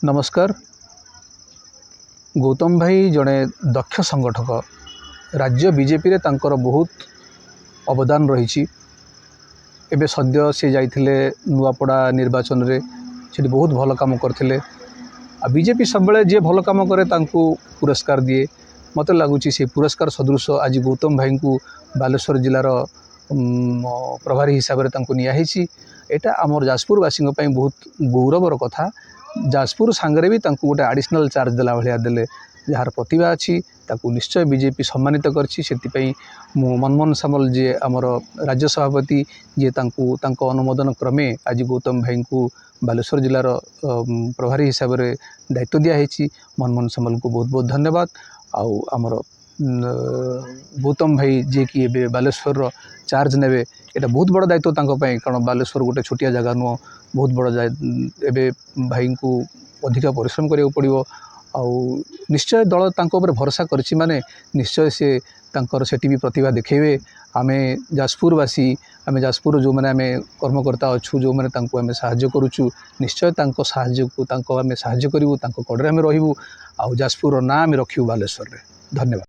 नमस्कार। गौतम भाई जड़े दक्ष संगठक राज्य बीजेपी रे तांकर बहुत अवदान रही। एबे सद्य से जाइथिले नुआपड़ा निर्वाचन रे से बहुत भल काम करथिले। आ बीजेपी सब बेले जे भल काम करे तांको पुरस्कार दिए। मते लागुची से पुरस्कार सदृश आज गौतम भाई को बालेश्वर जिलार प्रभारी हिसाब से तांको निया हिची। एटा आमर जाजपुरवासी बहुत गौरवर कथा। जाजपुर सांगरे भी तांको गोटे एडिशनल चार्ज देला भलिया देले। जार प्रतिभा अच्छी ताकू निश्चय बीजेपी सम्मानित करछि। सेतिपई मनमोहन सामल जे आमर राज्य सभापति जे तांको अनुमोदन क्रमे आज गौतम भाई को बालेश्वर जिलार प्रभारी हिसाब से दायित्व दिया है। मनमोहन सामल को बहुत बहुत धन्यवाद। आउ आमर गौतम भाई जे कि एबे बालेश्वर चार्ज नेबे एटा बहुत बड़ा दायित्व तांको पई। कारण बालेश्वर गोटे छोटिया जगह नुह, बहुत बड़ा एबे भाई को अधिक परिश्रम करिया पड़िबो। आउ निश्चय दल तांको ऊपर भरोसा करछि माने निश्चय से तांकर सेठी भी प्रतिभा देखेबे। आमे जाजपुरवासी आमे जाजपुर जो माने आमे कर्मकर्ता अछु जो माने तांको आमे सहाय्य करूछु, निश्चय तांको सहाय्य को तांको आमे सहाय्य करिवु, तांको कड़रे आमे रहिबु। आउ जाजपुर ना आमे रखिबु बालेश्वर रे। धन्यवाद।